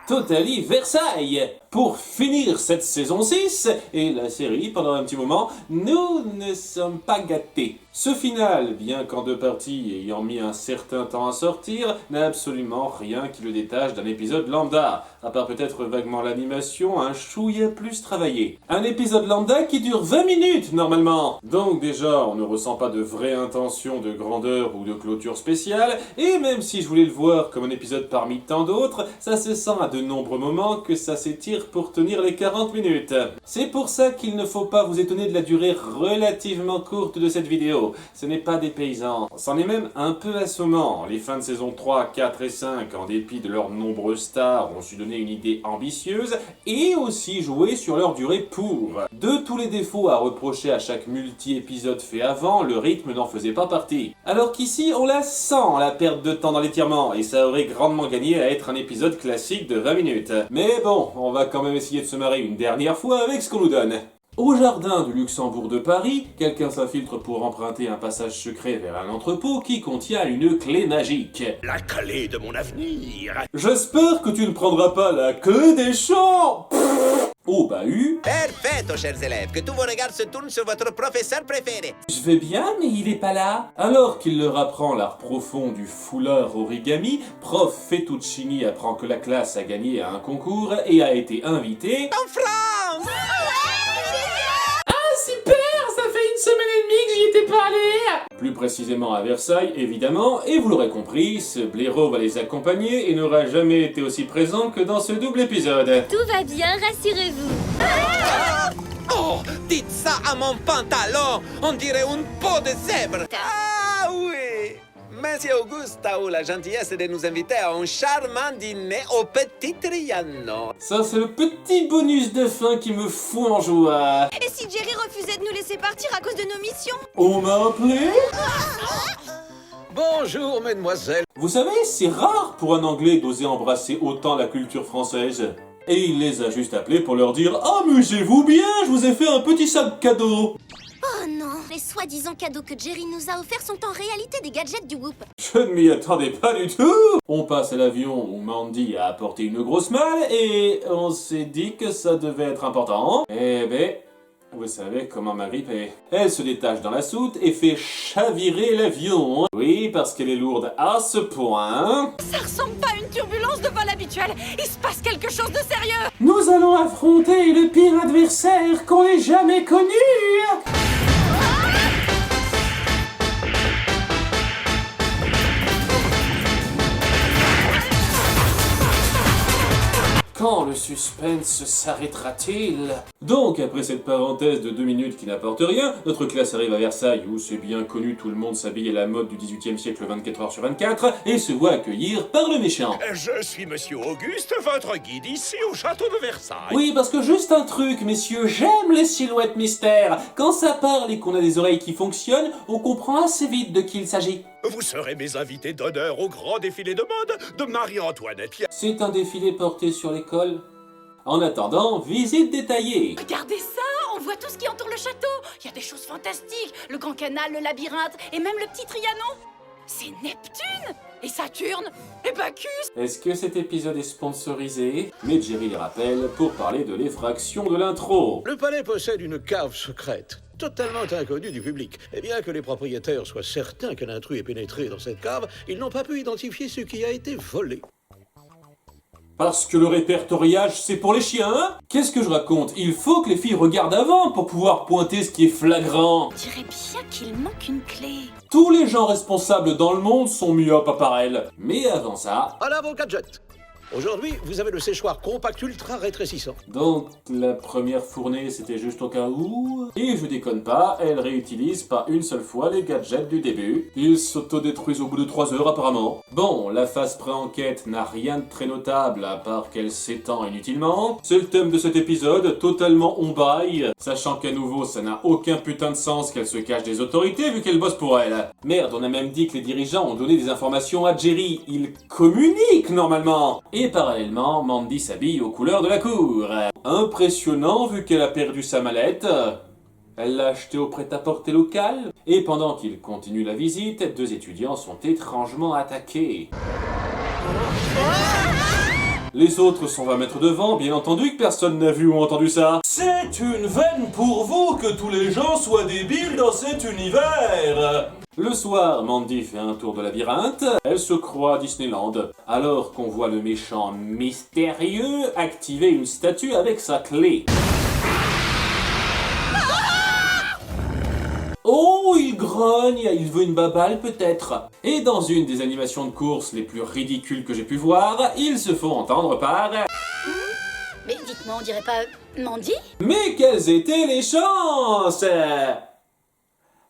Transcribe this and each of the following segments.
Totally Versailles. Pour finir cette saison 6 et la série pendant un petit moment, nous ne sommes pas gâtés. Ce final, bien qu'en 2 parties ayant mis un certain temps à sortir, n'a absolument rien qui le détache d'un épisode lambda, à part peut-être vaguement l'animation, un chouïa plus travaillé. Un épisode lambda qui dure 20 minutes normalement. Donc déjà, on ne ressent pas de vraie intention de grandeur ou de clôture spéciale, et même si je voulais le voir comme un épisode parmi tant d'autres, ça se sent à de nombreux moments que ça s'étire pour tenir les 40 minutes. C'est pour ça qu'il ne faut pas vous étonner de la durée relativement courte de cette vidéo. Ce n'est pas des paysans. C'en est même un peu assommant. Les fins de saison 3, 4 et 5, en dépit de leurs nombreuses stars, ont su donner une idée ambitieuse et aussi jouer sur leur durée pour. De tous les défauts à reprocher à chaque multi-épisode fait avant, le rythme n'en faisait pas partie. Alors qu'ici, on la sent, la perte de temps dans l'étirement, et ça aurait grandement gagné à être un épisode classique de 20 minutes. Mais bon, on va quand même essayer de se marrer une dernière fois avec ce qu'on nous donne. Au jardin du Luxembourg de Paris, quelqu'un s'infiltre pour emprunter un passage secret vers un entrepôt qui contient une clé magique. La clé de mon avenir. J'espère que tu ne prendras pas la clé des champs. Au bahut. Perfetto, chers élèves, que tous vos regards se tournent sur votre professeur préféré. Je vais bien, mais il est pas là. Alors qu'il leur apprend l'art profond du foulard origami, prof Fettuccini apprend que la classe a gagné à un concours et a été invité. En France! Super, ça fait une semaine et demie que j'y étais pas allé. Plus précisément à Versailles, évidemment, et vous l'aurez compris, ce blaireau va les accompagner et n'aura jamais été aussi présent que dans ce double épisode. Tout va bien, rassurez-vous. Oh, dites ça à mon pantalon! On dirait une peau de zèbre! Ah oui! Monsieur Auguste a eu la gentillesse de nous inviter à un charmant dîner au Petit Trianon. Ça, c'est le petit bonus de fin qui me fout en joie. Et si Jerry refusait de nous laisser partir à cause de nos missions? On m'a appelé? Bonjour, mesdemoiselles. Vous savez, c'est rare pour un Anglais d'oser embrasser autant la culture française. Et il les a juste appelés pour leur dire « Amusez-vous bien, je vous ai fait un petit sac cadeau !» Oh non, les soi-disant cadeaux que Jerry nous a offerts sont en réalité des gadgets du Whoop. Je ne m'y attendais pas du tout. On passe à l'avion où Mandy a apporté une grosse malle et on s'est dit que ça devait être important. Eh ben, vous savez comment ma grippe est. Elle se détache dans la soute et fait chavirer l'avion. Oui, parce qu'elle est lourde à ce point. Ça ressemble pas à une turbulence de vol habituelle. Il se passe quelque chose de sérieux. Nous allons affronter le pire adversaire qu'on ait jamais connu. Quand le suspense s'arrêtera-t-il? Donc, après cette parenthèse de 2 minutes qui n'apporte rien, notre classe arrive à Versailles où c'est bien connu, tout le monde s'habille à la mode du 18e siècle 24 heures sur 24 et se voit accueillir par le méchant. Je suis Monsieur Auguste, votre guide ici au château de Versailles. Oui, parce que juste un truc, messieurs, j'aime les silhouettes mystères. Quand ça parle et qu'on a des oreilles qui fonctionnent, on comprend assez vite de qui il s'agit. Vous serez mes invités d'honneur au grand défilé de mode de Marie-Antoinette. C'est un défilé porté sur l'école. En attendant, visite détaillée. Regardez ça, on voit tout ce qui entoure le château. Il y a des choses fantastiques, le grand canal, le labyrinthe et même le petit Trianon. C'est Neptune et Saturne et Bacchus. Est-ce que cet épisode est sponsorisé? Mais Jerry les rappelle pour parler de l'effraction de l'intro. Le palais possède une cave secrète, totalement inconnue du public. Et bien que les propriétaires soient certains qu'un intrus est pénétré dans cette cave, ils n'ont pas pu identifier ce qui a été volé. Parce que le répertoriage, c'est pour les chiens, hein? Qu'est-ce que je raconte? Il faut que les filles regardent avant pour pouvoir pointer ce qui est flagrant. On dirait bien qu'il manque une clé. Tous les gens responsables dans le monde sont myopes à part elle. Mais avant ça... Voilà vos gadgets. Aujourd'hui, vous avez le séchoir compact ultra rétrécissant. Donc, la première fournée, c'était juste au cas où... Et je déconne pas, elle réutilise pas une seule fois les gadgets du début. Ils s'autodétruisent au bout de 3 heures apparemment. Bon, la phase pré-enquête n'a rien de très notable à part qu'elle s'étend inutilement. C'est le thème de cet épisode, totalement on baille, sachant qu'à nouveau, ça n'a aucun putain de sens qu'elle se cache des autorités vu qu'elle bosse pour elle. Merde, on a même dit que les dirigeants ont donné des informations à Jerry. Ils communiquent normalement. Et parallèlement, Mandy s'habille aux couleurs de la cour. Impressionnant vu qu'elle a perdu sa mallette. Elle l'a achetée au prêt-à-porter local. Et pendant qu'il continue la visite, 2 étudiants sont étrangement attaqués. Les autres s'en va mettre devant, bien entendu que personne n'a vu ou entendu ça. C'est une veine pour vous que tous les gens soient débiles dans cet univers. Le soir, Mandy fait un tour de labyrinthe, elle se croit à Disneyland, alors qu'on voit le méchant mystérieux activer une statue avec sa clé. Oh, il grogne, il veut une baballe peut-être. Et dans une des animations de course les plus ridicules que j'ai pu voir, ils se font entendre par... Mais dites-moi, on dirait pas Mandy? Mais quelles étaient les chances?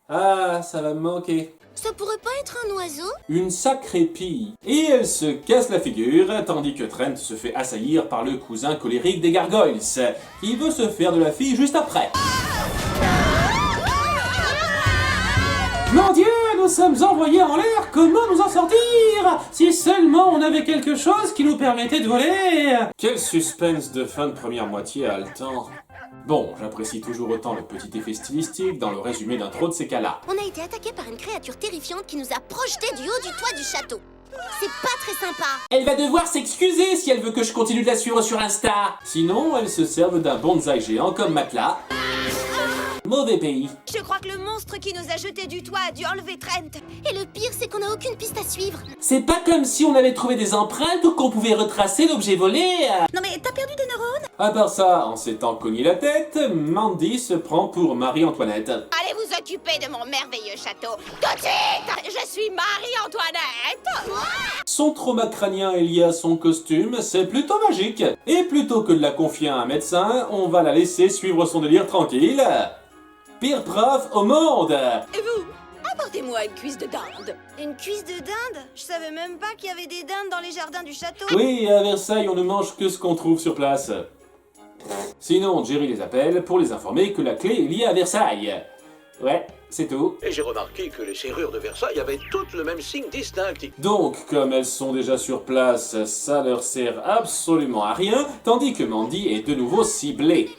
Ah, ça va me manquer. Ça pourrait pas être un oiseau? Une sacrée pie. Et elle se casse la figure, tandis que Trent se fait assaillir par le cousin colérique des Gargoyles, qui veut se faire de la fille juste après. Mon Dieu, nous sommes envoyés en l'air, comment nous en sortir? Si seulement on avait quelque chose qui nous permettait de voler. Quel suspense de fin de première moitié haletant. Bon, j'apprécie toujours autant le petit effet stylistique dans le résumé d'intro de ces cas-là. On a été attaqué par une créature terrifiante qui nous a projetés du haut du toit du château. C'est pas très sympa. Elle va devoir s'excuser si elle veut que je continue de la suivre sur Insta. Sinon, elle se serve d'un bonsaï géant comme matelas. Mauvais pays. Je crois que le monstre qui nous a jetés du toit a dû enlever Trent. Et le pire, c'est qu'on a aucune piste à suivre. C'est pas comme si on avait trouvé des empreintes ou qu'on pouvait retracer l'objet volé. Non mais t'as perdu des neurones? À part ça, en s'étant cogné la tête, Mandy se prend pour Marie-Antoinette. Allez vous occuper de mon merveilleux château. Tout de suite! Je suis Marie-Antoinette. Son trauma crânien est lié à son costume, c'est plutôt magique. Et plutôt que de la confier à un médecin, on va la laisser suivre son délire tranquille. Pire prof au monde! Et vous? Apportez-moi une cuisse de dinde. Une cuisse de dinde? Je savais même pas qu'il y avait des dindes dans les jardins du château. Oui, à Versailles, on ne mange que ce qu'on trouve sur place. Sinon, Jerry les appelle pour les informer que la clé est liée à Versailles. Ouais, c'est tout. Et j'ai remarqué que les serrures de Versailles avaient toutes le même signe distinctif. Donc, comme elles sont déjà sur place, ça leur sert absolument à rien, tandis que Mandy est de nouveau ciblée.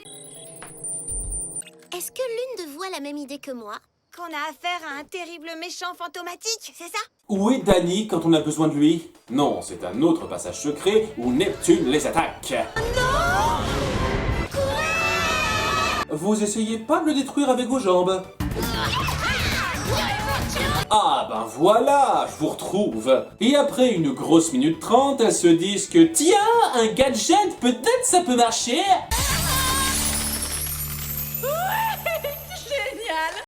Est-ce que l'une de vous a la même idée que moi? Qu'on a affaire à un terrible méchant fantomatique, c'est ça? Où est Danny quand on a besoin de lui? Non, c'est un autre passage secret où Neptune les attaque. Non! Vous essayez pas de le détruire avec vos jambes? Ah ben voilà, je vous retrouve. Et après une grosse minute 30, elles se disent que tiens, un gadget, peut-être ça peut marcher.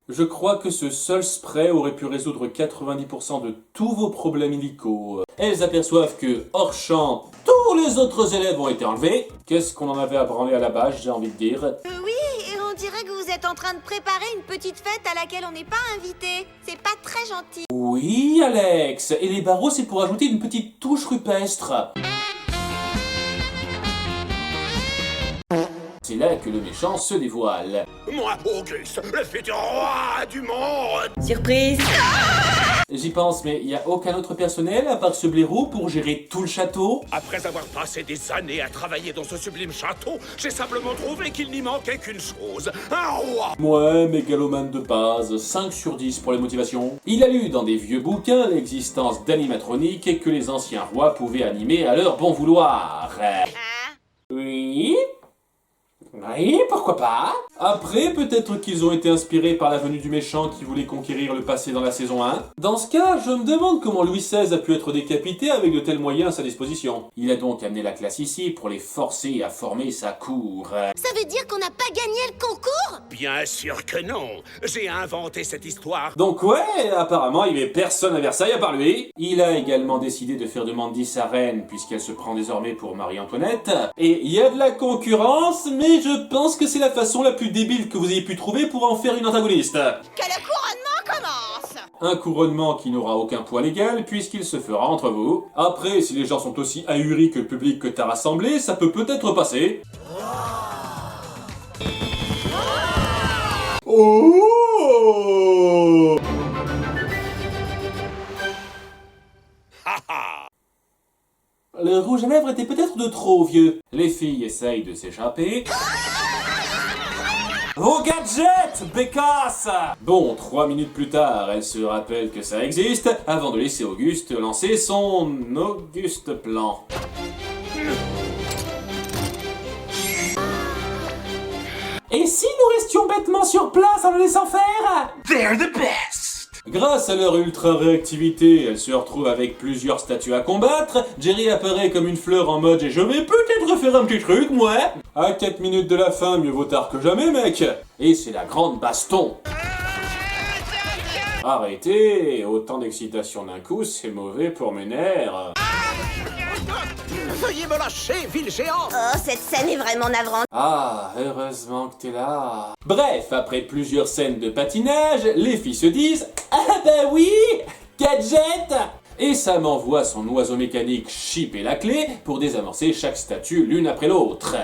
Je crois que ce seul spray aurait pu résoudre 90% de tous vos problèmes médicaux. Elles aperçoivent que, hors champ, tous les autres élèves ont été enlevés. Qu'est-ce qu'on en avait à branler à la base, j'ai envie de dire. Oui, et on dirait que vous êtes en train de préparer une petite fête à laquelle on n'est pas invité. C'est pas très gentil. Oui, Alex. Et les barreaux, c'est pour ajouter une petite touche rupestre. C'est là que le méchant se dévoile. Moi, Auguste, le futur roi du monde! Surprise! J'y pense, mais il n'y a aucun autre personnel à part ce blaireau pour gérer tout le château? Après avoir passé des années à travailler dans ce sublime château, j'ai simplement trouvé qu'il n'y manquait qu'une chose, un roi! Ouais, mégalomane de base, 5 sur 10 pour les motivations. Il a lu dans des vieux bouquins l'existence d'animatroniques et que les anciens rois pouvaient animer à leur bon vouloir. Oui? Oui, pourquoi pas? Après, peut-être qu'ils ont été inspirés par la venue du méchant qui voulait conquérir le passé dans la saison 1. Dans ce cas, je me demande comment Louis XVI a pu être décapité avec de tels moyens à sa disposition. Il a donc amené la classe ici pour les forcer à former sa cour. Ça veut dire qu'on n'a pas gagné le concours? Bien sûr que non! J'ai inventé cette histoire. Donc ouais, apparemment il n'y avait personne à Versailles à part lui. Il a également décidé de faire de Mandy sa reine puisqu'elle se prend désormais pour Marie-Antoinette. Et il y a de la concurrence, mais je pense que c'est la façon la plus débile que vous ayez pu trouver pour en faire une antagoniste. Que le couronnement commence! Un couronnement qui n'aura aucun poids légal puisqu'il se fera entre vous. Après, si les gens sont aussi ahuris que le public que t'as rassemblé, ça peut peut-être passer. Oh! Le rouge à lèvres était peut-être de trop vieux. Les filles essayent de s'échapper. Vos gadgets, bécasse! Bon, 3 minutes plus tard, elle se rappelle que ça existe, avant de laisser Auguste lancer son Auguste plan. Et si nous restions bêtement sur place en le laissant faire? They're the best! Grâce à leur ultra réactivité, elle se retrouve avec plusieurs statues à combattre. Jerry apparaît comme une fleur en mode « Je vais peut-être faire un petit truc, moi !» À 4 minutes de la fin, mieux vaut tard que jamais, mec. Et c'est la grande baston. Arrêtez, autant d'excitation d'un coup, c'est mauvais pour mes nerfs. Veuillez me lâcher, ville géant! Oh, cette scène est vraiment navrante. Ah, heureusement que t'es là. Bref, après plusieurs scènes de patinage, les filles se disent « Ah bah oui, gadget !» Et Sam envoie son oiseau mécanique chipper la clé pour désamorcer chaque statue l'une après l'autre.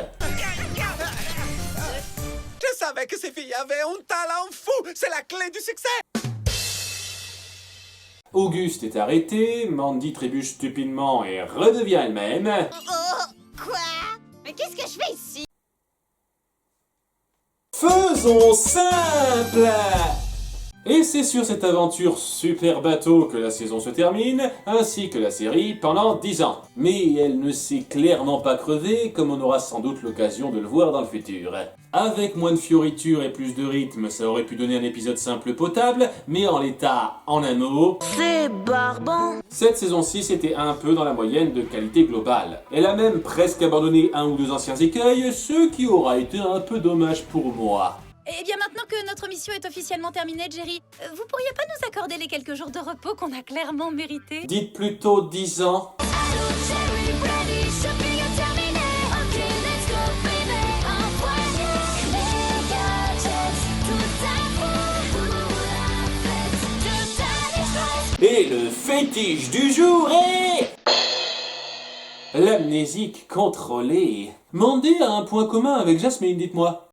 Je savais que ces filles avaient un talent fou. C'est la clé du succès. Auguste est arrêté, Mandy trébuche stupidement et redevient elle-même. Oh, quoi? Mais qu'est-ce que je fais ici? Faisons simple! Et c'est sur cette aventure super bateau que la saison se termine, ainsi que la série pendant 10 ans. Mais elle ne s'est clairement pas crevée, comme on aura sans doute l'occasion de le voir dans le futur. Avec moins de fioritures et plus de rythme, ça aurait pu donner un épisode simple potable, mais en l'état, en un mot... C'est barbant. Cette saison 6 était un peu dans la moyenne de qualité globale. Elle a même presque abandonné un ou deux anciens écueils, ce qui aura été un peu dommage pour moi. Eh bien, maintenant que notre mission est officiellement terminée, Jerry, vous pourriez pas nous accorder les quelques jours de repos qu'on a clairement mérités? Dites plutôt 10 ans. Et le fétiche du jour est... l'amnésique contrôlée. Mandy a un point commun avec Jasmine, dites-moi.